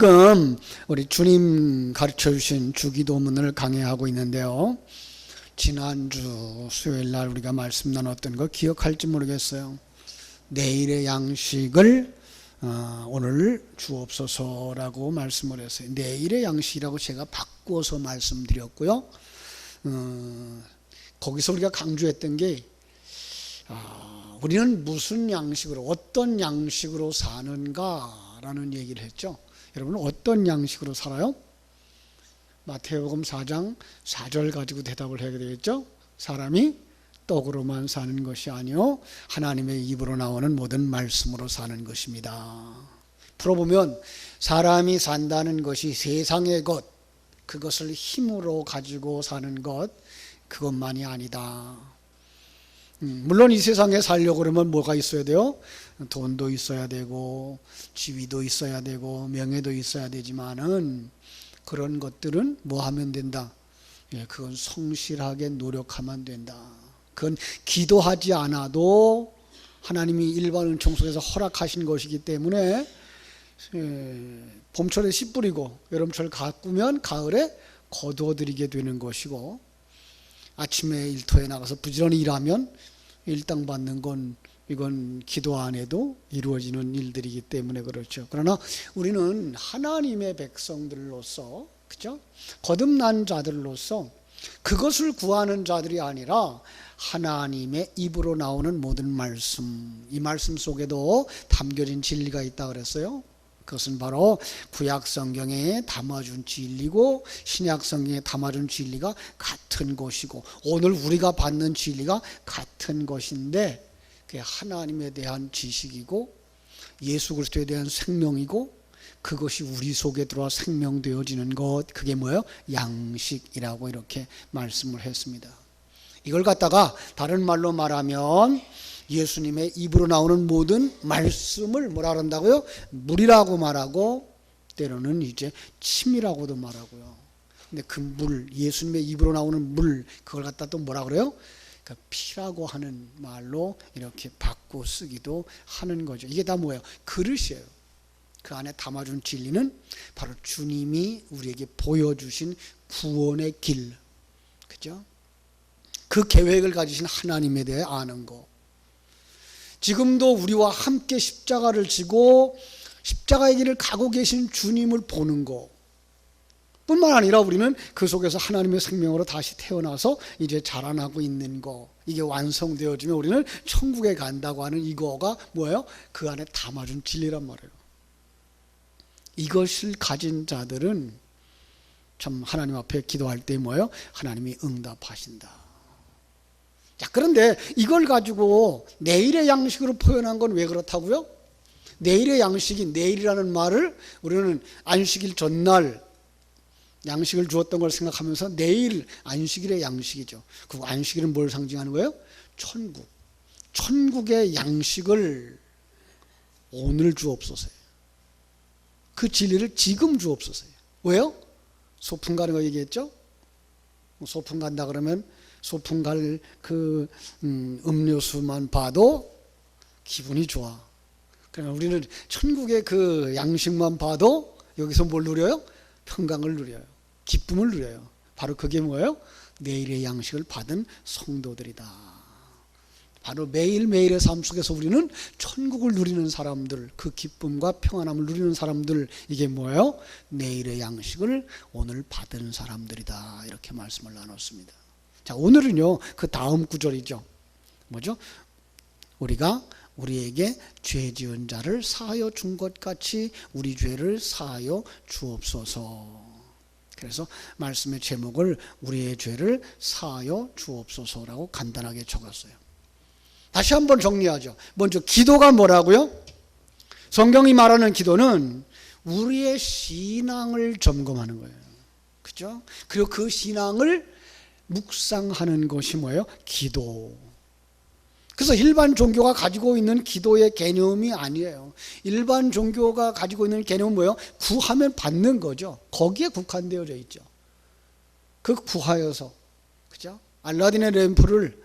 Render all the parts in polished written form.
지금 우리 주님 가르쳐 주신 주기도문을 강해하고 있는데요. 지난주 수요일 날 우리가 말씀 나눴던 거 기억할지 모르겠어요. 내일의 양식을 오늘 주옵소서라고 말씀을 했어요. 내일의 양식이라고 제가 바꾸어서 말씀드렸고요. 거기서 우리가 강조했던 게 우리는 무슨 양식으로, 어떤 양식으로 사는가라는 얘기를 했죠. 여러분은 어떤 양식으로 살아요? 마태복음 4장 4절 가지고 대답을 해야 되겠죠. 사람이 떡으로만 사는 것이 아니요 하나님의 입으로 나오는 모든 말씀으로 사는 것입니다. 풀어보면 사람이 산다는 것이 세상의 것, 그것을 힘으로 가지고 사는 것, 그것만이 아니다. 물론 이 세상에 살려고 그러면 뭐가 있어야 돼요? 돈도 있어야 되고 지위도 있어야 되고 명예도 있어야 되지만은 그런 것들은 뭐 하면 된다? 그건 성실하게 노력하면 된다. 그건 기도하지 않아도 하나님이 일반 은총 속에서 허락하신 것이기 때문에 봄철에 씨 뿌리고 여름철 가꾸면 가을에 거두어들이게 되는 것이고, 아침에 일터에 나가서 부지런히 일하면 일당 받는 건 이건 기도 안 해도 이루어지는 일들이기 때문에 그렇죠. 그러나 우리는 하나님의 백성들로서, 그죠? 거듭난 자들로서 그것을 구하는 자들이 아니라 하나님의 입으로 나오는 모든 말씀, 이 말씀 속에도 담겨진 진리가 있다 그랬어요. 그것은 바로 구약 성경에 담아준 진리고 신약 성경에 담아준 진리가 같은 것이고 오늘 우리가 받는 진리가 같은 것인데, 그게 하나님에 대한 지식이고 예수 그리스도에 대한 생명이고 그것이 우리 속에 들어와 생명되어지는 것, 그게 뭐예요? 양식이라고 이렇게 말씀을 했습니다. 이걸 갖다가 다른 말로 말하면 예수님의 입으로 나오는 모든 말씀을 뭐라 그런다고요? 물이라고 말하고 때로는 이제 침이라고도 말하고요. 근데 그 물, 예수님의 입으로 나오는 물, 그걸 갖다 또 뭐라 그래요? 그러니까 피라고 하는 말로 이렇게 바꿔 쓰기도 하는 거죠. 이게 다 뭐예요? 그릇이에요. 그 안에 담아준 진리는 바로 주님이 우리에게 보여주신 구원의 길, 그죠? 그 계획을 가지신 하나님에 대해 아는 거. 지금도 우리와 함께 십자가를 지고 십자가의 길을 가고 계신 주님을 보는 거 뿐만 아니라 우리는 그 속에서 하나님의 생명으로 다시 태어나서 이제 자라나고 있는 거, 이게 완성되어지면 우리는 천국에 간다고 하는 이거가 뭐예요? 그 안에 담아준 진리란 말이에요. 이것을 가진 자들은 참 하나님 앞에 기도할 때 뭐예요? 하나님이 응답하신다. 자, 그런데 이걸 가지고 내일의 양식으로 표현한 건 왜 그렇다고요? 내일의 양식이, 내일이라는 말을 우리는 안식일 전날 양식을 주었던 걸 생각하면서 내일 안식일의 양식이죠. 그 안식일은 뭘 상징하는 거예요? 천국. 천국의 양식을 오늘 주옵소서요. 그 진리를 지금 주옵소서요. 왜요? 소풍 가는 거 얘기했죠? 소풍 간다 그러면 소풍 갈 그 음료수만 봐도 기분이 좋아. 그러니까 우리는 천국의 그 양식만 봐도 여기서 뭘 누려요? 평강을 누려요. 기쁨을 누려요. 바로 그게 뭐예요? 내일의 양식을 받은 성도들이다. 바로 매일매일의 삶 속에서 우리는 천국을 누리는 사람들, 그 기쁨과 평안함을 누리는 사람들, 이게 뭐예요? 내일의 양식을 오늘 받은 사람들이다. 이렇게 말씀을 나눴습니다. 자, 오늘은요, 그 다음 구절이죠. 뭐죠? 우리가 우리에게 죄 지은 자를 사하여 준 것 같이 우리 죄를 사하여 주옵소서. 그래서 말씀의 제목을 우리의 죄를 사하여 주옵소서라고 간단하게 적었어요. 다시 한번 정리하죠. 먼저 기도가 뭐라고요? 성경이 말하는 기도는 우리의 신앙을 점검하는 거예요. 그죠? 그리고 그 신앙을 묵상하는 것이 뭐예요? 기도. 그래서 일반 종교가 가지고 있는 기도의 개념이 아니에요. 일반 종교가 가지고 있는 개념은 뭐예요? 구하면 받는 거죠. 거기에 국한되어져 있죠. 그 구하여서, 그죠? 알라딘의 램프를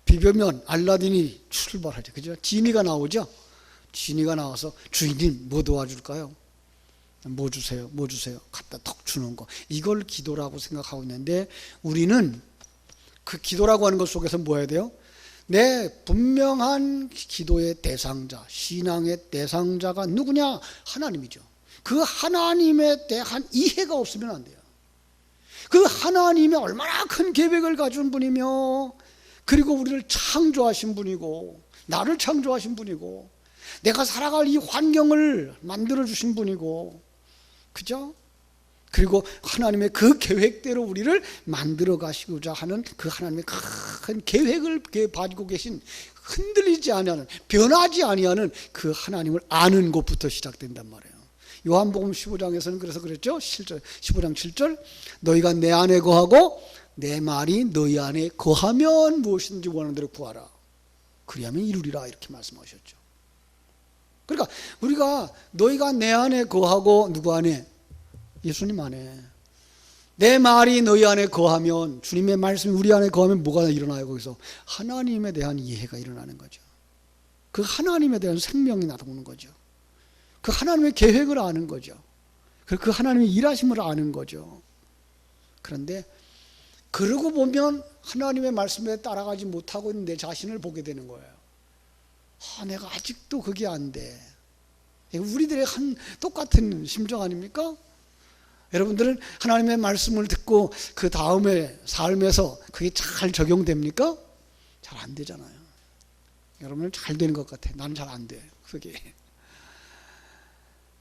비벼면 알라딘이 출발하죠. 그죠? 지니가 나오죠? 지니가 나와서 주인님 뭐 도와줄까요? 뭐 주세요, 뭐 주세요, 갖다 턱 주는 거, 이걸 기도라고 생각하고 있는데, 우리는 그 기도라고 하는 것 속에서 뭐 해야 돼요? 내 분명한 기도의 대상자, 신앙의 대상자가 누구냐? 하나님이죠. 그 하나님에 대한 이해가 없으면 안 돼요. 그 하나님이 얼마나 큰 계획을 가진 분이며, 그리고 우리를 창조하신 분이고, 나를 창조하신 분이고, 내가 살아갈 이 환경을 만들어 주신 분이고, 그죠? 그리고 하나님의 그 계획대로 우리를 만들어 가시고자 하는 그 하나님의 큰 계획을 가지고 계신, 흔들리지 아니하는, 변하지 아니하는 그 하나님을 아는 것부터 시작된단 말이에요. 요한복음 15장에서는 그래서 그랬죠. 15장 7절, 너희가 내 안에 거하고 내 말이 너희 안에 거하면 무엇이든지 원하는 대로 구하라, 그리하면 이루리라, 이렇게 말씀하셨죠. 그러니까 우리가 너희가 내 안에 거하고, 누구 안에? 예수님 안에. 내 말이 너희 안에 거하면, 주님의 말씀이 우리 안에 거하면 뭐가 일어나요? 거기서 하나님에 대한 이해가 일어나는 거죠. 그 하나님에 대한 생명이 나오는 거죠. 그 하나님의 계획을 아는 거죠. 그 하나님의 일하심을 아는 거죠. 그런데 그러고 보면 하나님의 말씀에 따라가지 못하고 있는 내 자신을 보게 되는 거예요. 내가 아직도 그게 안 돼. 우리들의 똑같은 심정 아닙니까? 여러분들은 하나님의 말씀을 듣고 그 다음에 삶에서 그게 잘 적용됩니까? 잘 안 되잖아요. 여러분은 잘 되는 것 같아. 나는 잘 안 돼. 그게.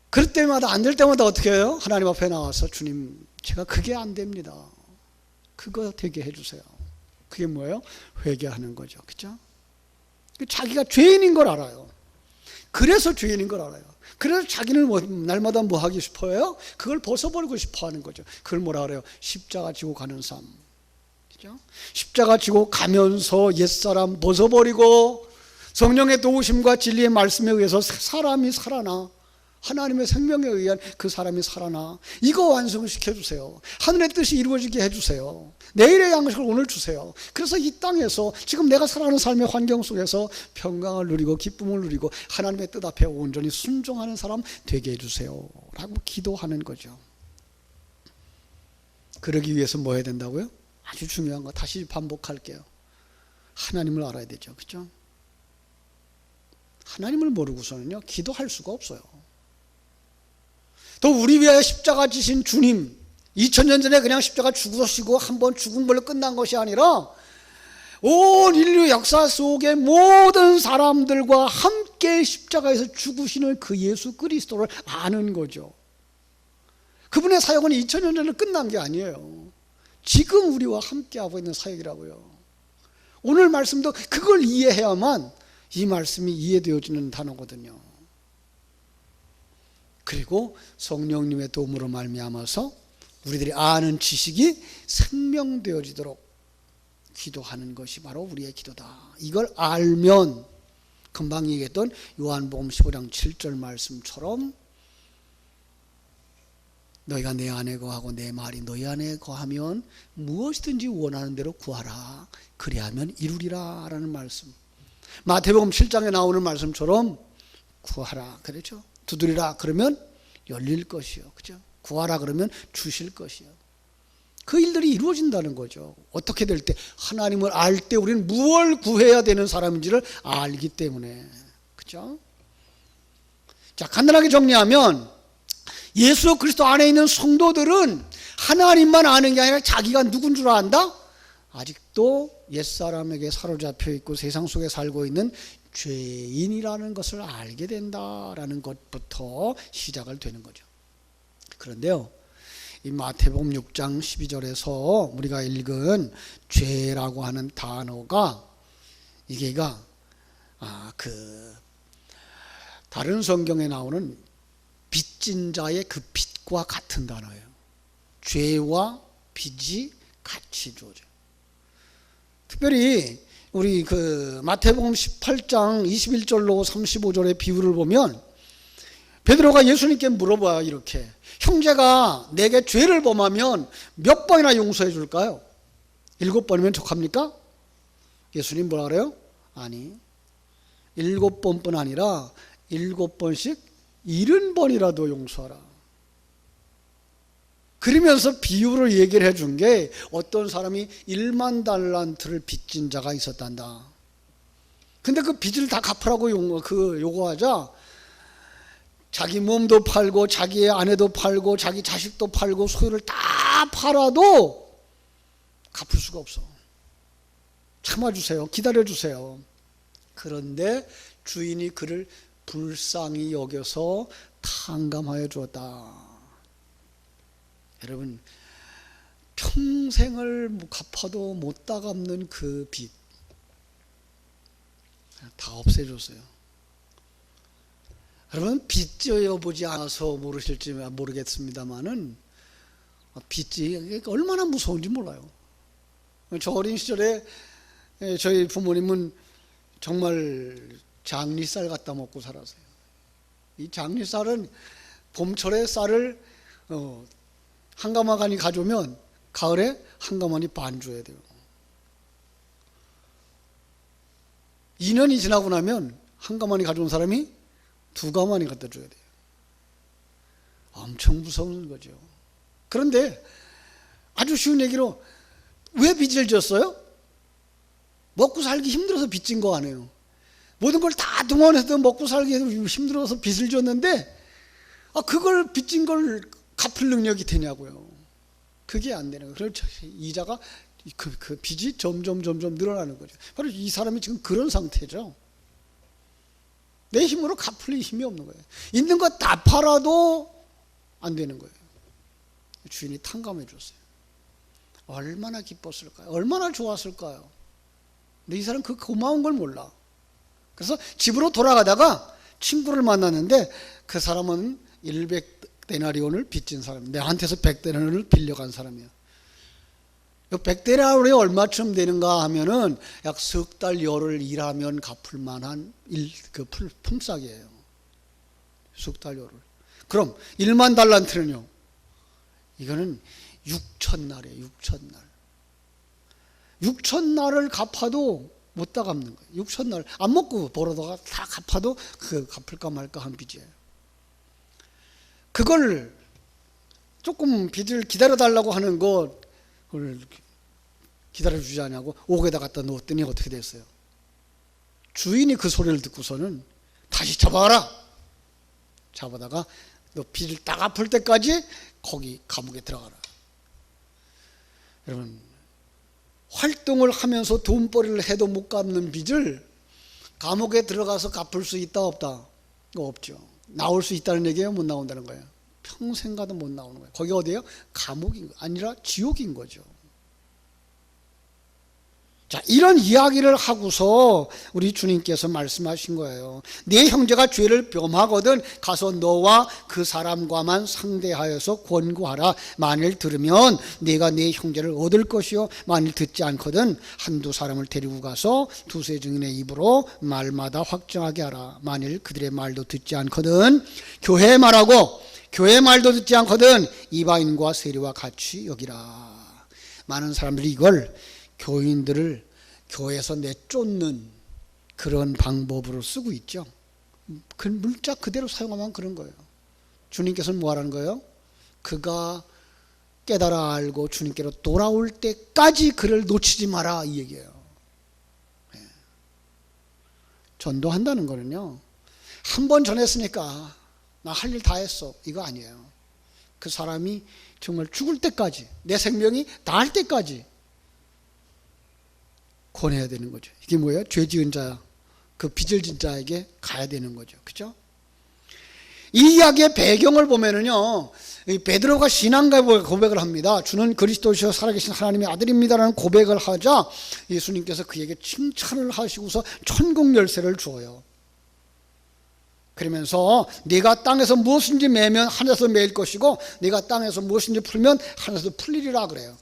그럴 때마다, 안 될 때마다 어떻게 해요? 하나님 앞에 나와서, 주님, 제가 그게 안 됩니다. 그거 되게 해주세요. 그게 뭐예요? 회개하는 거죠. 그죠? 자기가 죄인인 걸 알아요. 그래서 죄인인 걸 알아요. 그래서 자기는 날마다 뭐 하기 싶어요? 그걸 벗어버리고 싶어 하는 거죠. 그걸 뭐라 그래요? 십자가 지고 가는 삶. 그죠? 십자가 지고 가면서 옛사람 벗어버리고 성령의 도우심과 진리의 말씀에 의해서 사람이 살아나, 하나님의 생명에 의한 그 사람이 살아나, 이거 완성을 시켜주세요. 하늘의 뜻이 이루어지게 해주세요. 내일의 양식을 오늘 주세요. 그래서 이 땅에서 지금 내가 살아가는 삶의 환경 속에서 평강을 누리고 기쁨을 누리고 하나님의 뜻 앞에 온전히 순종하는 사람 되게 해주세요 라고 기도하는 거죠. 그러기 위해서 뭐 해야 된다고요? 아주 중요한 거 다시 반복할게요. 하나님을 알아야 되죠. 그렇죠? 하나님을 모르고서는요, 기도할 수가 없어요. 또 우리 위하여 십자가 지신 주님, 2000년 전에 그냥 십자가 죽으시고 한번 죽은 걸로 끝난 것이 아니라 온 인류 역사 속의 모든 사람들과 함께 십자가에서 죽으시는 그 예수 그리스도를 아는 거죠. 그분의 사역은 2000년 전에 끝난 게 아니에요. 지금 우리와 함께하고 있는 사역이라고요. 오늘 말씀도 그걸 이해해야만 이 말씀이 이해되어지는 단어거든요. 그리고 성령님의 도움으로 말미암아서 우리들이 아는 지식이 생명되어지도록 기도하는 것이 바로 우리의 기도다. 이걸 알면 금방 얘기했던 요한복음 15장 7절 말씀처럼 너희가 내 안에 거하고 내 말이 너희 안에 거하면 무엇이든지 원하는 대로 구하라. 그리하면 이루리라 라는 말씀. 마태복음 7장에 나오는 말씀처럼 구하라 그랬죠. 두드리라 그러면 열릴 것이요. 그죠? 구하라 그러면 주실 것이요. 그 일들이 이루어진다는 거죠. 어떻게 될 때? 하나님을 알 때 우리는 무엇을 구해야 되는 사람인지를 알기 때문에. 그죠? 자, 간단하게 정리하면 예수 그리스도 안에 있는 성도들은 하나님만 아는 게 아니라 자기가 누군 줄 안다? 아직도 옛사람에게 사로잡혀 있고 세상 속에 살고 있는 죄인이라는 것을 알게 된다라는 것부터 시작을 되는 거죠. 그런데요, 이 마태복음 6장 12절에서 우리가 읽은 죄라고 하는 단어가 이게가 다른 성경에 나오는 빚진 자의 그 빚과 같은 단어예요. 죄와 빚이 같이 주어져요. 특별히 우리 마태복음 18장 21절로 35절의 비유를 보면 베드로가 예수님께 물어봐요. 이렇게, 형제가 내게 죄를 범하면 몇 번이나 용서해 줄까요? 7번이면 족합니까? 예수님 뭐라 그래요? 아니, 7번뿐 아니라 7번씩 70번이라도 용서하라. 그러면서 비유로 얘기를 해준 게 어떤 사람이 1만 달란트를 빚진 자가 있었단다. 근데 그 빚을 다 갚으라고 요구하자 자기 몸도 팔고 자기의 아내도 팔고 자기 자식도 팔고 소유를 다 팔아도 갚을 수가 없어. 참아주세요. 기다려주세요. 그런데 주인이 그를 불쌍히 여겨서 탕감하여 주었다. 여러분, 평생을 갚아도 못 다 갚는 그 빚 다 없애줬어요. 여러분, 빚 져보지 않아서 모르실지 모르겠습니다만은 빚이 얼마나 무서운지 몰라요. 저 어린 시절에 저희 부모님은 정말 장리쌀 갖다 먹고 살았어요. 이 장리쌀은 봄철에 쌀을 한 가마간이 가져오면 가을에 한 가마니 반 줘야 돼요. 2년이 지나고 나면 한 가마니 가져온 사람이 2가마니 갖다 줘야 돼요. 엄청 무서운 거죠. 그런데 아주 쉬운 얘기로 왜 빚을 졌어요? 먹고 살기 힘들어서 빚진 거 아니에요. 모든 걸 다 동원해서 먹고 살기 힘들어서 빚을 졌는데 그걸 빚진 걸 갚을 능력이 되냐고요. 그게 안 되는 거예요. 그래서 이자가 그 빚이 점점 늘어나는 거죠. 바로 이 사람이 지금 그런 상태죠. 내 힘으로 갚을 힘이 없는 거예요. 있는 거 다 팔아도 안 되는 거예요. 주인이 탕감해 줬어요. 얼마나 기뻤을까요? 얼마나 좋았을까요? 근데 이 사람은 그 고마운 걸 몰라. 그래서 집으로 돌아가다가 친구를 만났는데 그 사람은 100데나리온을 빚진 사람, 내한테서 100데나리온을 빌려간 사람이야. 100데나리온이 얼마쯤 되는가 하면은 약 석 달 열흘 일하면 갚을 만한 그 품삯이에요. 석 달 열흘. 그럼 1만 달란트는요? 이거는 6,000날이에요. 6,000날. 6,000날을 갚아도 못 다 갚는 거예요. 6,000날 안 먹고 벌어다가 다 갚아도 그 갚을까 말까 한 빚이에요. 그걸 조금 빚을 기다려달라고 하는 그걸 기다려주지 않냐고 옥에다 갖다 놓았더니 어떻게 됐어요? 주인이 그 소리를 듣고서는 다시 잡아와라. 잡아다가 너 빚을 딱 갚을 때까지 거기 감옥에 들어가라. 여러분, 활동을 하면서 돈벌이를 해도 못 갚는 빚을 감옥에 들어가서 갚을 수 있다 없다? 없죠. 나올 수 있다는 얘기예요? 못 나온다는 거예요? 평생 가도 못 나오는 거예요. 거기 어디예요? 감옥이 아니라 지옥인 거죠. 자, 이런 이야기를 하고서 우리 주님께서 말씀하신 거예요. 네 형제가 죄를 범하거든 가서 너와 그 사람과만 상대하여서 권고하라. 만일 들으면 네가 네 형제를 얻을 것이요 만일 듣지 않거든 한두 사람을 데리고 가서 두세 증인의 입으로 말마다 확정하게 하라. 만일 그들의 말도 듣지 않거든 교회의 말하고 교회의 말도 듣지 않거든 이방인과 세리와 같이 여기라. 많은 사람들이 이걸 교인들을 교회에서 내쫓는 그런 방법으로 쓰고 있죠. 그 물자 그대로 사용하면 그런 거예요. 주님께서는 뭐 하라는 거예요? 그가 깨달아 알고 주님께로 돌아올 때까지 그를 놓치지 마라 이 얘기예요. 전도한다는 거는요, 한 번 전했으니까 나 할 일 다 했어 이거 아니에요. 그 사람이 정말 죽을 때까지 내 생명이 다할 때까지 권해야 되는 거죠. 이게 뭐예요? 죄 지은 자, 그 빚을 진 자에게 가야 되는 거죠. 그죠? 이 이야기의 배경을 보면은요, 베드로가 신앙과 고백을 합니다. 주는 그리스도시여 살아계신 하나님의 아들입니다라는 고백을 하자 예수님께서 그에게 칭찬을 하시고서 천국 열쇠를 주어요. 그러면서 네가 땅에서 무엇인지 매면 하늘에서 매일 것이고 네가 땅에서 무엇인지 풀면 하늘에서 풀리리라 그래요.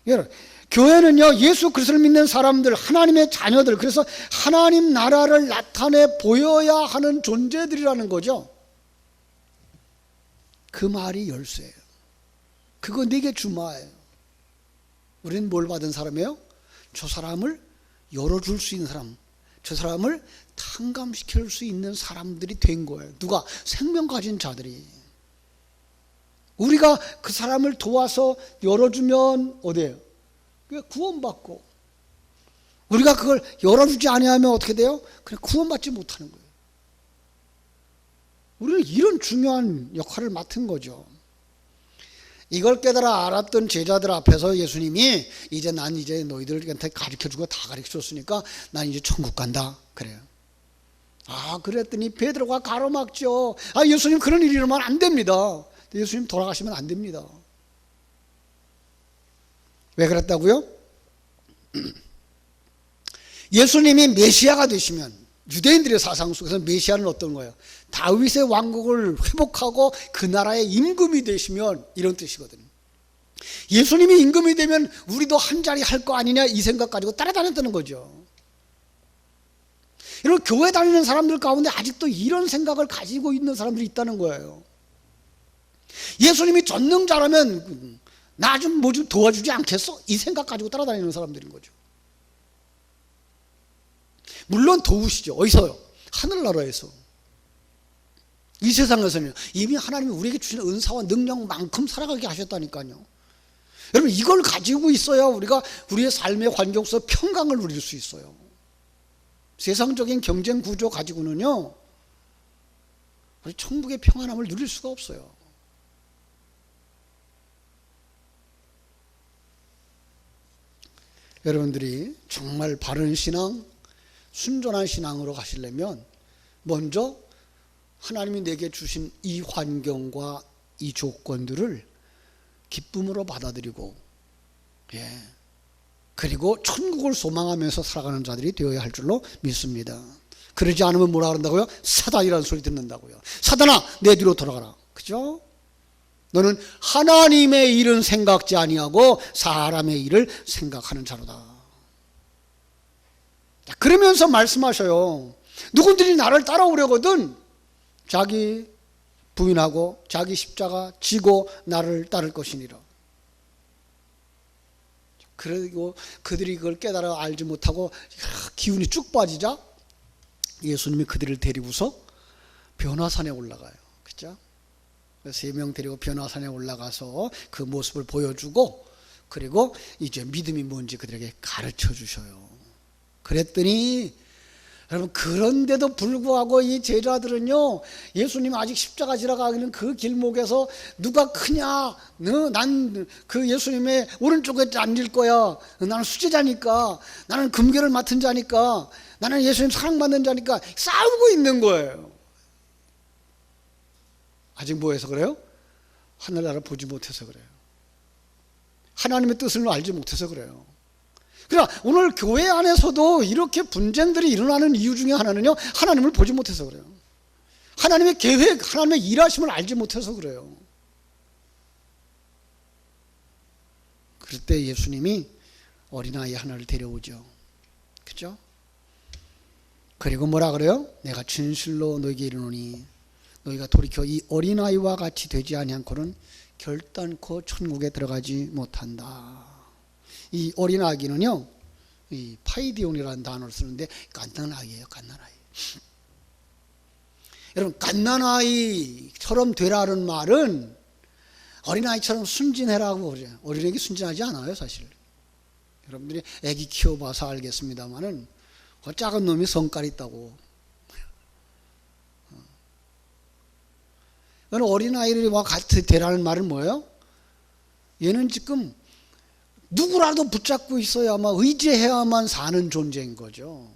여러분, 교회는요, 예수 그리스도를 믿는 사람들, 하나님의 자녀들, 그래서 하나님 나라를 나타내 보여야 하는 존재들이라는 거죠. 그 말이 열쇠예요. 그거 네게 주마예요. 우리는 뭘 받은 사람이에요? 저 사람을 열어줄 수 있는 사람, 저 사람을 탕감시킬 수 있는 사람들이 된 거예요. 누가? 생명 가진 자들이. 우리가 그 사람을 도와서 열어주면 어디예요? 구원받고, 우리가 그걸 열어주지 아니하면 어떻게 돼요? 그냥 구원받지 못하는 거예요. 우리는 이런 중요한 역할을 맡은 거죠. 이걸 깨달아 알았던 제자들 앞에서 예수님이 이제 너희들한테 가르쳐주고 다 가르쳐줬으니까 난 이제 천국 간다 그래요. 그랬더니 베드로가 가로막죠. 예수님 그런 일이 일어나면 안 됩니다. 예수님 돌아가시면 안 됩니다. 왜 그랬다고요? 예수님이 메시아가 되시면, 유대인들의 사상 속에서 메시아는 어떤 거예요? 다윗의 왕국을 회복하고 그 나라의 임금이 되시면, 이런 뜻이거든요. 예수님이 임금이 되면 우리도 한 자리 할 거 아니냐, 이 생각 가지고 따라다녔다는 거죠. 이런 교회 다니는 사람들 가운데 아직도 이런 생각을 가지고 있는 사람들이 있다는 거예요. 예수님이 전능자라면 나 좀 뭐 좀 도와주지 않겠어? 이 생각 가지고 따라다니는 사람들인 거죠. 물론 도우시죠. 어디서요? 하늘나라에서. 이 세상에서는 이미 하나님이 우리에게 주신 은사와 능력만큼 살아가게 하셨다니까요. 여러분, 이걸 가지고 있어야 우리가 우리의 삶의 환경 속 평강을 누릴 수 있어요. 세상적인 경쟁 구조 가지고는요, 우리 천국의 평안함을 누릴 수가 없어요. 여러분들이 정말 바른 신앙, 순전한 신앙으로 가시려면 먼저 하나님이 내게 주신 이 환경과 이 조건들을 기쁨으로 받아들이고, 그리고 천국을 소망하면서 살아가는 자들이 되어야 할 줄로 믿습니다. 그러지 않으면 뭐라 그런다고요? 사단이라는 소리 듣는다고요. 사단아, 내 뒤로 돌아가라. 그죠? 너는 하나님의 일은 생각지 아니하고 사람의 일을 생각하는 자로다. 그러면서 말씀하셔요. 누구들이 나를 따라오려거든 자기 부인하고 자기 십자가 지고 나를 따를 것이니라. 그리고 그들이 그걸 깨달아 알지 못하고 기운이 쭉 빠지자 예수님이 그들을 데리고서 변화산에 올라가요. 그죠? 3명 데리고 변화산에 올라가서 그 모습을 보여주고, 그리고 이제 믿음이 뭔지 그들에게 가르쳐 주셔요. 그랬더니 여러분, 그런데도 불구하고 이 제자들은요, 예수님 아직 십자가 지러 가기는 그 길목에서 누가 크냐, 난 그 예수님의 오른쪽에 앉을 거야, 나는 수제자니까, 나는 금괴를 맡은 자니까, 나는 예수님 사랑받는 자니까 싸우고 있는 거예요. 아직 뭐해서 그래요? 하늘나라를 보지 못해서 그래요. 하나님의 뜻을 알지 못해서 그래요. 그러나 오늘 교회 안에서도 이렇게 분쟁들이 일어나는 이유 중에 하나는요, 하나님을 보지 못해서 그래요. 하나님의 계획, 하나님의 일하심을 알지 못해서 그래요. 그럴 때 예수님이 어린아이 하나를 데려오죠. 그죠? 그리고 뭐라 그래요? 내가 진실로 너에게 이르노니 너희가 돌이켜 이 어린아이와 같이 되지 아니하고는 결단코 천국에 들어가지 못한다. 이 어린아기는요, 이 파이디온이라는 단어를 쓰는데 갓난아이예요. 갓난아이. 여러분, 갓난아이처럼 되라는 말은 어린아이처럼 순진해라고 그래요. 어린애기 순진하지 않아요, 사실. 여러분들이 애기 키워봐서 알겠습니다만은 작은 놈이 성깔 있다고. 어린아이와 같이 되라는 말은 뭐예요? 얘는 지금 누구라도 붙잡고 있어야만, 의지해야만 사는 존재인 거죠.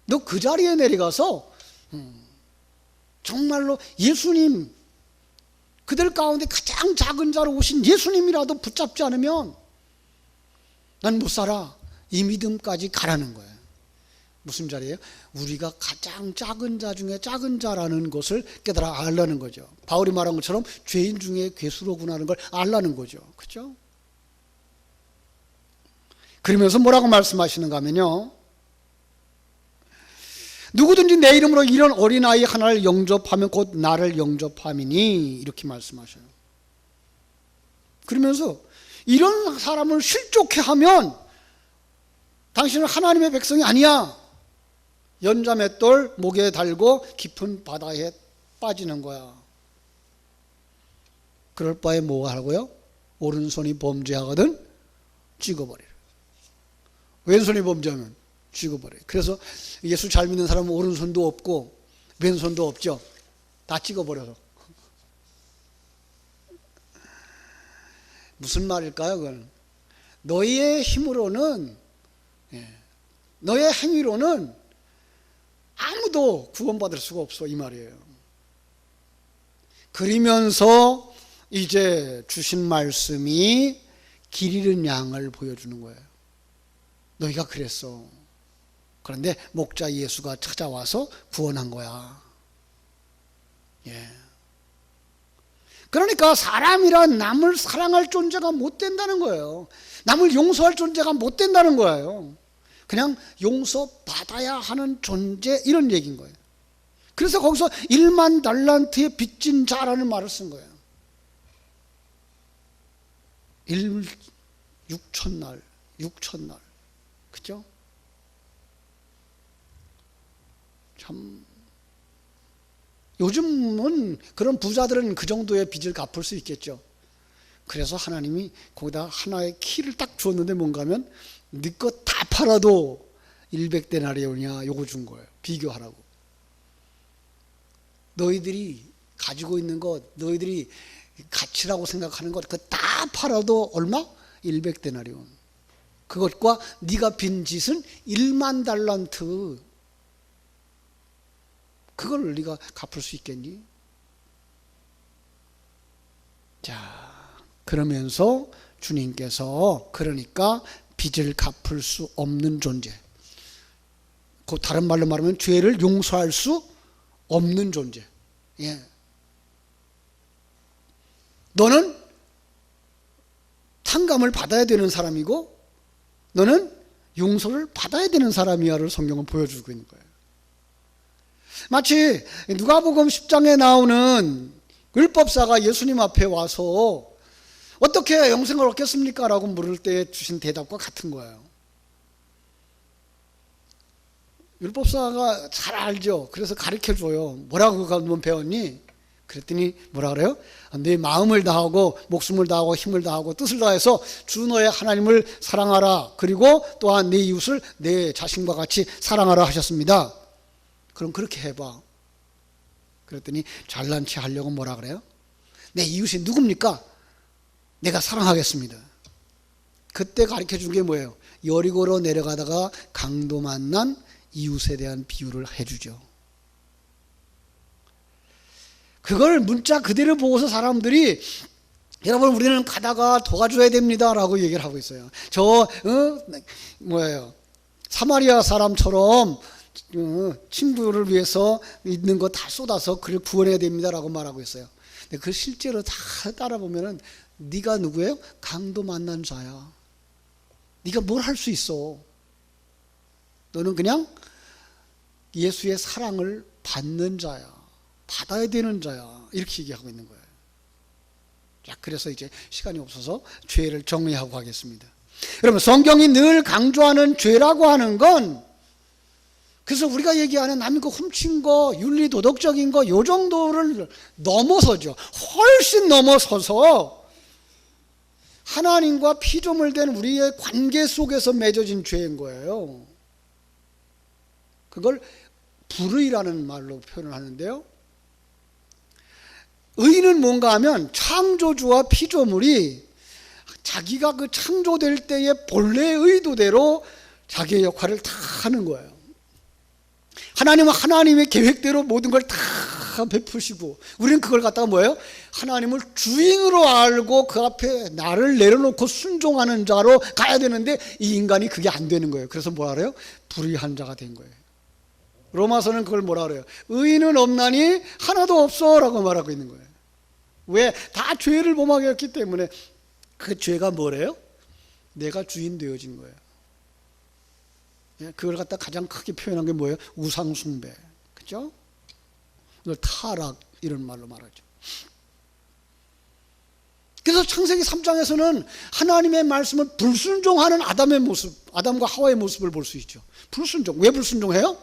너 그 자리에 내려가서 정말로 예수님, 그들 가운데 가장 작은 자로 오신 예수님이라도 붙잡지 않으면 난 못 살아. 이 믿음까지 가라는 거예요. 무슨 자리예요? 우리가 가장 작은 자 중에 작은 자라는 것을 깨달아 알라는 거죠. 바울이 말한 것처럼 죄인 중에 괴수로구나 하는 걸 알라는 거죠. 그렇죠? 그러면서 뭐라고 말씀하시는가 하면요, 누구든지 내 이름으로 이런 어린아이 하나를 영접하면 곧 나를 영접함이니, 이렇게 말씀하셔요. 그러면서 이런 사람을 실족해 하면 당신은 하나님의 백성이 아니야. 연자맷돌 목에 달고 깊은 바다에 빠지는 거야. 그럴 바에 뭐 하라고요? 오른손이 범죄하거든 찍어버리라. 왼손이 범죄하면 찍어버려요. 그래서 예수 잘 믿는 사람은 오른손도 없고 왼손도 없죠. 다 찍어버려서. 무슨 말일까요? 그건 너희의 힘으로는, 너의 행위로는 아무도 구원받을 수가 없어, 이 말이에요. 그러면서 이제 주신 말씀이 길 잃은 양을 보여주는 거예요. 너희가 그랬어. 그런데 목자 예수가 찾아와서 구원한 거야. 그러니까 사람이란 남을 사랑할 존재가 못 된다는 거예요. 남을 용서할 존재가 못 된다는 거예요. 그냥 용서받아야 하는 존재, 이런 얘기인 거예요. 그래서 거기서 1만 달란트에 빚진 자라는 말을 쓴 거예요. 6천날. 그죠? 참, 요즘은 그런 부자들은 그 정도의 빚을 갚을 수 있겠죠. 그래서 하나님이 거기다 하나의 키를 딱 주었는데 뭔가 하면 네 거 다 팔아도 100데나리온이야 요거 준 거예요. 비교하라고. 너희들이 가지고 있는 것, 너희들이 가치라고 생각하는 것, 그거 다 팔아도 얼마? 100데나리온. 그것과 네가 빈 짓은 1만 달란트. 그걸 네가 갚을 수 있겠니? 자, 그러면서 주님께서 그러니까 빚을 갚을 수 없는 존재, 그 다른 말로 말하면 죄를 용서할 수 없는 존재. 너는 탕감을 받아야 되는 사람이고 너는 용서를 받아야 되는 사람이야를 성경은 보여주고 있는 거예요. 마치 누가복음 10장에 나오는 율법사가 예수님 앞에 와서 어떻게 영생을 얻겠습니까? 라고 물을 때 주신 대답과 같은 거예요. 율법사가 잘 알죠. 그래서 가르쳐줘요. 뭐라고 그러면 배웠니? 그랬더니 뭐라 그래요? 네 마음을 다하고 목숨을 다하고 힘을 다하고 뜻을 다해서 주 너의 하나님을 사랑하라. 그리고 또한 네 이웃을 내 자신과 같이 사랑하라 하셨습니다. 그럼 그렇게 해봐. 그랬더니 잘난 체 하려고 뭐라 그래요? 내 이웃이 누굽니까? 내가 사랑하겠습니다. 그때 가르쳐준 게 뭐예요? 여리고로 내려가다가 강도 만난 이웃에 대한 비유를 해주죠. 그걸 문자 그대로 보고서 사람들이 여러분 우리는 가다가 도와줘야 됩니다 라고 얘기를 하고 있어요. 사마리아 사람처럼 친구를 위해서 있는 거 다 쏟아서 그를 구원해야 됩니다 라고 말하고 있어요. 근데 그 실제로 다 따라보면은 네가 누구예요? 강도 만난 자야. 네가 뭘 할 수 있어? 너는 그냥 예수의 사랑을 받는 자야. 받아야 되는 자야. 이렇게 얘기하고 있는 거예요. 자, 그래서 이제 시간이 없어서 죄를 정리하고 가겠습니다. 여러분, 성경이 늘 강조하는 죄라고 하는 건, 그래서 우리가 얘기하는 남의 거 훔친 거, 윤리 도덕적인 거, 요 정도를 넘어서죠. 훨씬 넘어서서 하나님과 피조물된 우리의 관계 속에서 맺어진 죄인 거예요. 그걸 불의라는 말로 표현을 하는데요. 의는 뭔가 하면 창조주와 피조물이 자기가 그 창조될 때의 본래의 의도대로 자기의 역할을 다 하는 거예요. 하나님은 하나님의 계획대로 모든 걸 다 베푸시고 우리는 그걸 갖다가 뭐예요? 하나님을 주인으로 알고 그 앞에 나를 내려놓고 순종하는 자로 가야 되는데 이 인간이 그게 안 되는 거예요. 그래서 뭐라 그래요? 불의한 자가 된 거예요. 로마서는 그걸 뭐라 그래요? 의인은 없나니 하나도 없어 라고 말하고 있는 거예요. 왜? 다 죄를 범하게 했기 때문에. 그 죄가 뭐래요? 내가 주인 되어진 거예요. 그걸 갖다 가장 크게 표현한 게 뭐예요? 우상숭배. 그죠? 이걸 타락, 이런 말로 말하죠. 그래서 창세기 3장에서는 하나님의 말씀을 불순종하는 아담의 모습, 아담과 하와의 모습을 볼 수 있죠. 불순종. 왜 불순종해요?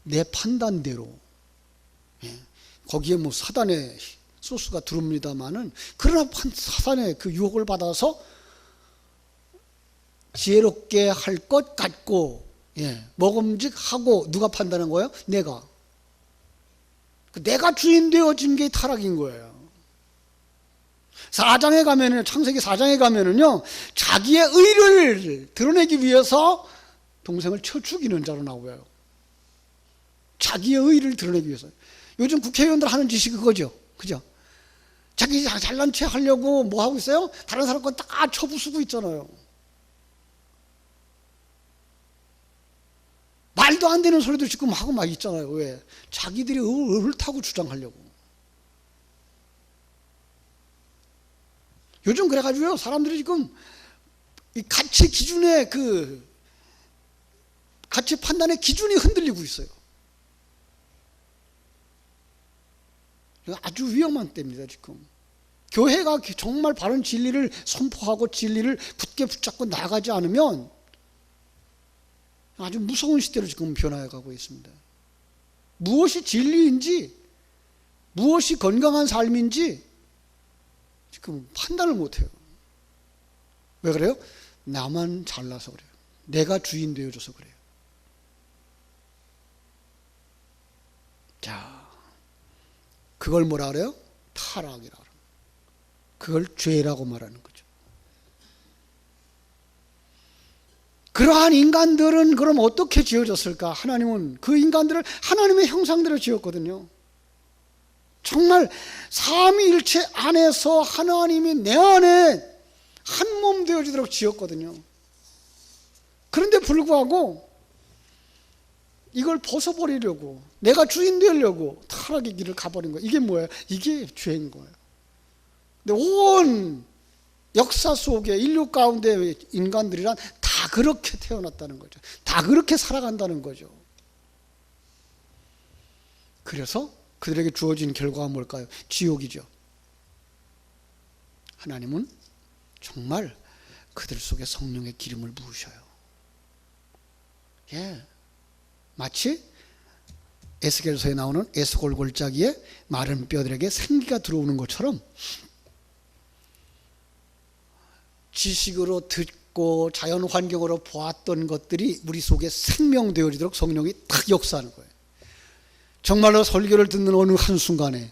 내 판단대로. 거기에 뭐 사단의 소스가 두릅니다마는, 그러나 사탄의 그 유혹을 받아서 지혜롭게 할 것 같고, 먹음직하고, 누가 판단한 거예요? 내가 주인 되어진 게 타락인 거예요. 4장에 가면은, 창세기 4장에 가면은요, 자기의 의를 드러내기 위해서 동생을 쳐 죽이는 자로 나와요. 자기의 의를 드러내기 위해서. 요즘 국회의원들 하는 짓이 그거죠. 그죠? 자기 잘난 체 하려고 뭐 하고 있어요? 다른 사람 건 다 쳐부수고 있잖아요. 말도 안 되는 소리도 지금 하고 막 있잖아요. 왜? 자기들이 옳다고 주장하려고. 요즘 그래가지고요, 사람들이 지금 이 가치 기준의 가치 판단의 기준이 흔들리고 있어요. 아주 위험한 때입니다, 지금. 교회가 정말 바른 진리를 선포하고 진리를 굳게 붙잡고 나가지 않으면 아주 무서운 시대로 지금 변화해 가고 있습니다. 무엇이 진리인지, 무엇이 건강한 삶인지 지금 판단을 못해요. 왜 그래요? 나만 잘나서 그래요. 내가 주인 되어줘서 그래요. 자, 그걸 뭐라 그래요? 타락이라 그래요. 그걸 죄라고 말하는 거죠. 그러한 인간들은 그럼 어떻게 지어졌을까? 하나님은 그 인간들을 하나님의 형상대로 지었거든요. 정말 삼위일체 안에서 하나님이 내 안에 한 몸 되어지도록 지었거든요. 그런데 불구하고 이걸 벗어버리려고, 내가 주인 되려고 타락의 길을 가버린 거예요. 이게 뭐예요? 이게 죄인 거예요. 근데 온 역사 속에 인류 가운데 인간들이란 다 그렇게 태어났다는 거죠. 다 그렇게 살아간다는 거죠. 그래서 그들에게 주어진 결과가 뭘까요? 지옥이죠. 하나님은 정말 그들 속에 성령의 기름을 부으셔요. 마치 에스겔서에 나오는 에스골 골짜기에 마른 뼈들에게 생기가 들어오는 것처럼 지식으로 듣고 자연 환경으로 보았던 것들이 우리 속에 생명되어지도록 성령이 딱 역사하는 거예요. 정말로 설교를 듣는 어느 한순간에,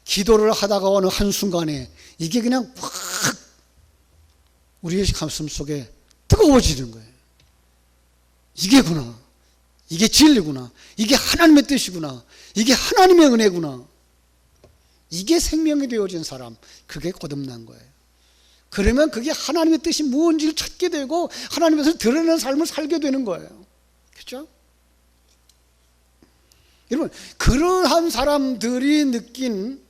기도를 하다가 어느 한순간에 이게 그냥 확 우리의 가슴 속에 뜨거워지는 거예요. 이게구나. 이게 진리구나. 이게 하나님의 뜻이구나. 이게 하나님의 은혜구나. 이게 생명이 되어진 사람, 그게 거듭난 거예요. 그러면 그게 하나님의 뜻이 무엇인지를 찾게 되고 하나님의 뜻을 드러내는 삶을 살게 되는 거예요. 그렇죠? 여러분, 그러한 사람들이 느낀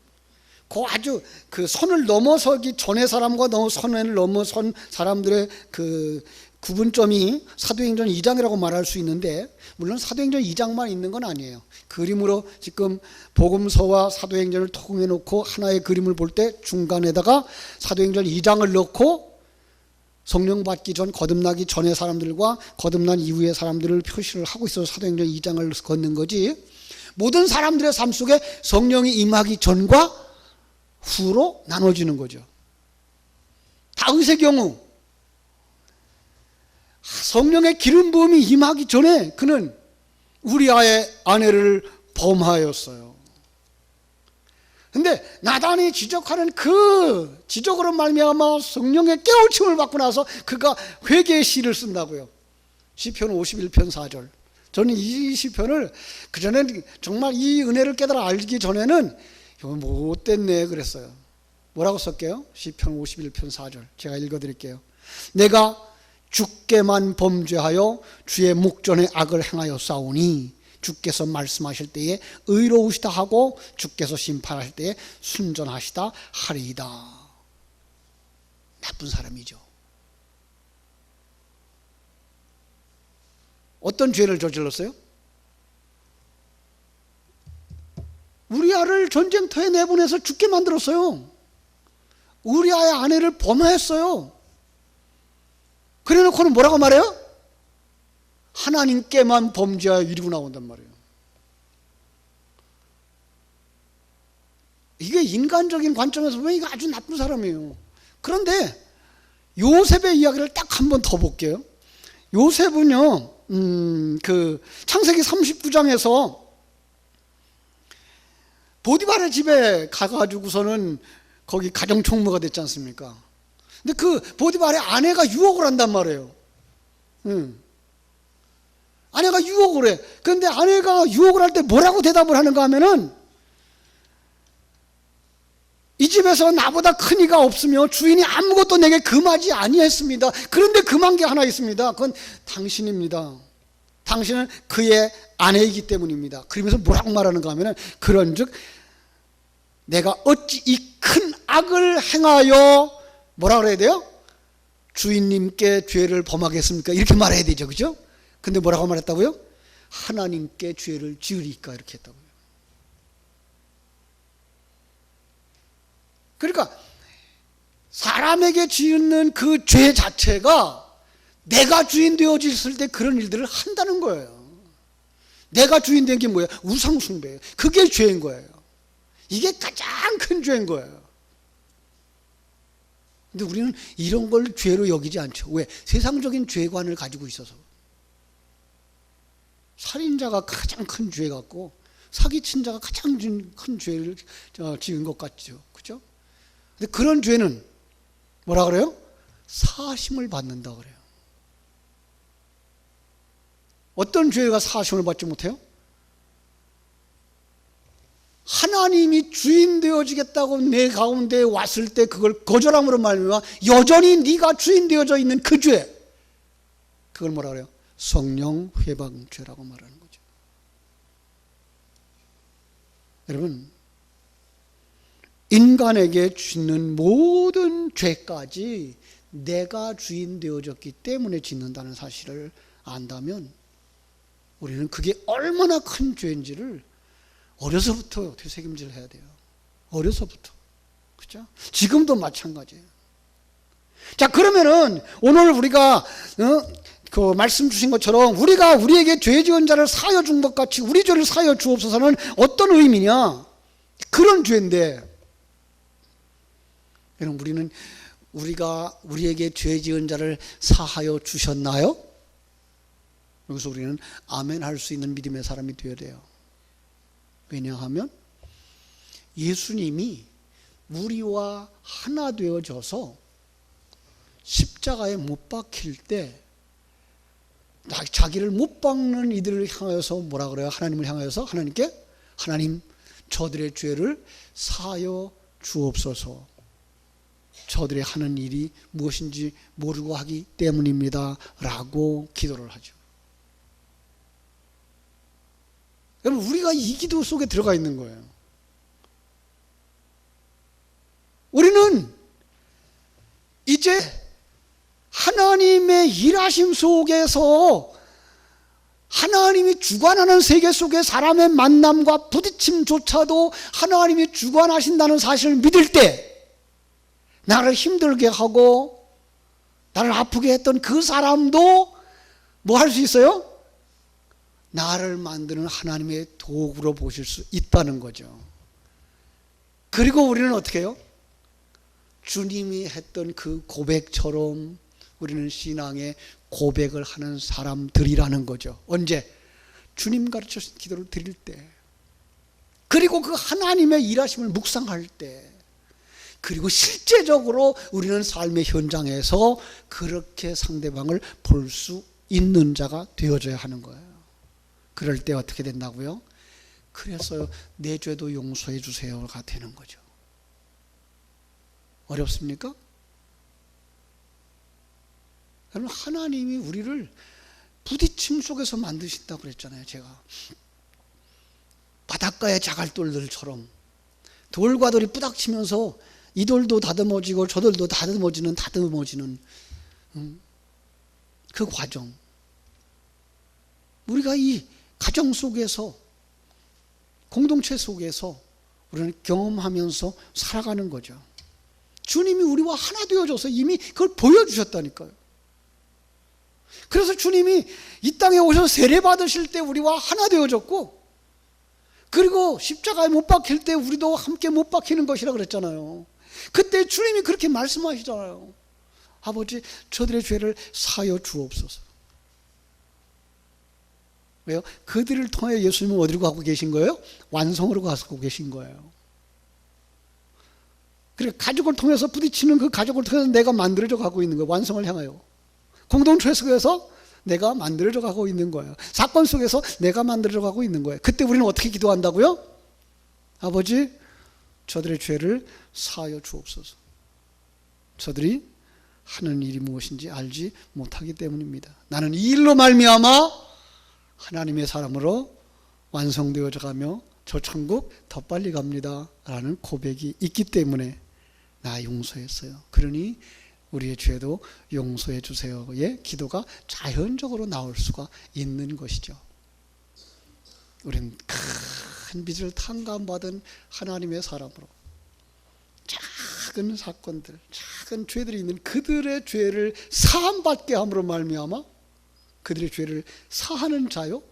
아주 그 선을 넘어서기 전의 사람과 선을 넘어선 사람들의 그 구분점이 사도행전 2장이라고 말할 수 있는데, 물론 사도행전 2장만 있는 건 아니에요. 그림으로 지금 복음서와 사도행전을 통해 놓고 하나의 그림을 볼 때 중간에다가 사도행전 2장을 넣고 성령 받기 전, 거듭나기 전의 사람들과 거듭난 이후의 사람들을 표시를 하고 있어서 사도행전 2장을 걷는 거지, 모든 사람들의 삶 속에 성령이 임하기 전과 후로 나눠지는 거죠. 다윗의 경우 성령의 기름 부음이 임하기 전에 그는 우리아의 아내를 범하였어요. 근데 나단이 지적하는 그 지적으로 말미암아 성령의 깨우침을 받고 나서 그가 회개의 시를 쓴다고요. 시편 51편 4절. 저는 이 시편을 그전에 정말 이 은혜를 깨달아 알기 전에는 못됐네 그랬어요. 뭐라고 썼게요? 시편 51편 4절. 제가 읽어드릴게요. 내가 주께만 범죄하여 주의 목전에 악을 행하여 싸우니 주께서 말씀하실 때에 의로우시다 하고 주께서 심판하실 때에 순전하시다 하리이다. 나쁜 사람이죠. 어떤 죄를 저질렀어요? 우리아를 전쟁터에 내보내서 죽게 만들었어요. 우리아의 아내를 범하였어요. 그래놓고는 뭐라고 말해요? 하나님께만 범죄하여 이러고 나온단 말이에요. 이게 인간적인 관점에서 보면 이거 아주 나쁜 사람이에요. 그런데 요셉의 이야기를 딱 한 번 더 볼게요. 요셉은요, 그 창세기 39장에서 보디발의 집에 가가지고서는 거기 가정총무가 됐지 않습니까? 근데 그 보디발의 아내가 유혹을 한단 말이에요. 아내가 유혹을 해. 그런데 아내가 유혹을 할 때 뭐라고 대답을 하는가 하면은, 이 집에서 나보다 큰 이가 없으며 주인이 아무것도 내게 금하지 아니했습니다. 그런데 금한 게 하나 있습니다. 그건 당신입니다. 당신은 그의 아내이기 때문입니다. 그러면서 뭐라고 말하는가 하면은, 그런즉 내가 어찌 이 큰 악을 행하여 뭐라 그래야 돼요? 주인님께 죄를 범하겠습니까? 이렇게 말해야 되죠. 그죠? 근데 뭐라고 말했다고요? 하나님께 죄를 지으리까 이렇게 했다고요. 그러니까 사람에게 지은 그 죄 자체가 내가 주인 되어졌을 때 그런 일들을 한다는 거예요. 내가 주인 된 게 뭐예요? 우상숭배예요. 그게 죄인 거예요. 이게 가장 큰 죄인 거예요. 근데 우리는 이런 걸 죄로 여기지 않죠. 왜? 세상적인 죄관을 가지고 있어서. 살인자가 가장 큰 죄 같고 사기친 자가 가장 큰 죄를 지은 것 같죠. 그죠? 근데 그런 죄는 뭐라 그래요? 사심을 받는다 그래요. 어떤 죄가 사심을 받지 못해요? 하나님이 주인 되어지겠다고 내 가운데 왔을 때 그걸 거절함으로 말미암아 여전히 네가 주인 되어져 있는 그 죄, 그걸 뭐라 그래요? 성령 회방죄라고 말하는 거죠. 여러분, 인간에게 짓는 모든 죄까지 내가 주인 되어졌기 때문에 짓는다는 사실을 안다면 우리는 그게 얼마나 큰 죄인지를 어려서부터 되새김질을 해야 돼요. 어려서부터. 그죠? 지금도 마찬가지예요. 자, 그러면은 오늘 우리가 그 말씀 주신 것처럼 우리가 우리에게 죄 지은 자를 사하여 준 것 같이 우리 죄를 사하여 주옵소서는 어떤 의미냐? 그런 죄인데, 여러분, 우리는 우리가 우리에게 죄 지은 자를 사하여 주셨나요? 여기서 우리는 아멘 할 수 있는 믿음의 사람이 되어야 돼요. 왜냐하면 예수님이 우리와 하나 되어져서 십자가에 못 박힐 때 자기를 못 박는 이들을 향하여서 뭐라 그래요? 하나님을 향하여서 하나님께, 하나님 저들의 죄를 사하여 주옵소서. 저들이 하는 일이 무엇인지 모르고 하기 때문입니다 라고 기도를 하죠. 여러분, 우리가 이 기도 속에 들어가 있는 거예요. 우리는 이제 하나님의 일하심 속에서 하나님이 주관하는 세계 속에 사람의 만남과 부딪힘조차도 하나님이 주관하신다는 사실을 믿을 때 나를 힘들게 하고 나를 아프게 했던 그 사람도 뭐 할 수 있어요? 나를 만드는 하나님의 도구로 보실 수 있다는 거죠. 그리고 우리는 어떻게 해요? 주님이 했던 그 고백처럼 우리는 신앙의 고백을 하는 사람들이라는 거죠. 언제? 주님 가르쳐주신 기도를 드릴 때, 그리고 그 하나님의 일하심을 묵상할 때, 그리고 실제적으로 우리는 삶의 현장에서 그렇게 상대방을 볼 수 있는 자가 되어져야 하는 거예요. 그럴 때 어떻게 된다고요? 그래서 내 죄도 용서해 주세요가 되는 거죠. 어렵습니까? 여러분, 하나님이 우리를 부딪힘 속에서 만드신다고 그랬잖아요. 제가 바닷가의 자갈돌들처럼 돌과 돌이 부닥치면서 이 돌도 다듬어지고 저 돌도 다듬어지는 그 과정, 우리가 이 가정 속에서 공동체 속에서 우리는 경험하면서 살아가는 거죠. 주님이 우리와 하나 되어져서 이미 그걸 보여주셨다니까요. 그래서 주님이 이 땅에 오셔서 세례 받으실 때 우리와 하나 되어졌고, 그리고 십자가에 못 박힐 때 우리도 함께 못 박히는 것이라 그랬잖아요. 그때 주님이 그렇게 말씀하시잖아요. 아버지, 저들의 죄를 사여 주옵소서. 왜요? 그들을 통해 예수님은 어디로 가고 계신 거예요? 완성으로 가고 계신 거예요. 그리고 가족을 통해서 부딪히는 그 가족을 통해서 내가 만들어져 가고 있는 거예요. 완성을 향하여. 공동체 속에서 내가 만들어져 가고 있는 거예요. 사건 속에서 내가 만들어져 가고 있는 거예요. 그때 우리는 어떻게 기도한다고요? 아버지, 저들의 죄를 사하여 주옵소서. 저들이 하는 일이 무엇인지 알지 못하기 때문입니다. 나는 이 일로 말미암아 하나님의 사람으로 완성되어져 가며 저 천국 더 빨리 갑니다 라는 고백이 있기 때문에 나 용서했어요. 그러니 우리의 죄도 용서해 주세요의 기도가 자연적으로 나올 수가 있는 것이죠. 우리는 큰 빚을 탕감받은 하나님의 사람으로 작은 사건들, 작은 죄들이 있는 그들의 죄를 사함받게 함으로 말미암아 그들의 죄를 사하는 자요,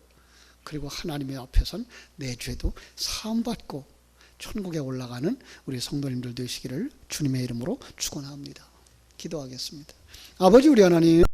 그리고 하나님의 앞에선 내 죄도 사함받고 천국에 올라가는 우리 성도님들 되시기를 주님의 이름으로 축원합니다. 기도하겠습니다. 아버지, 우리 하나님,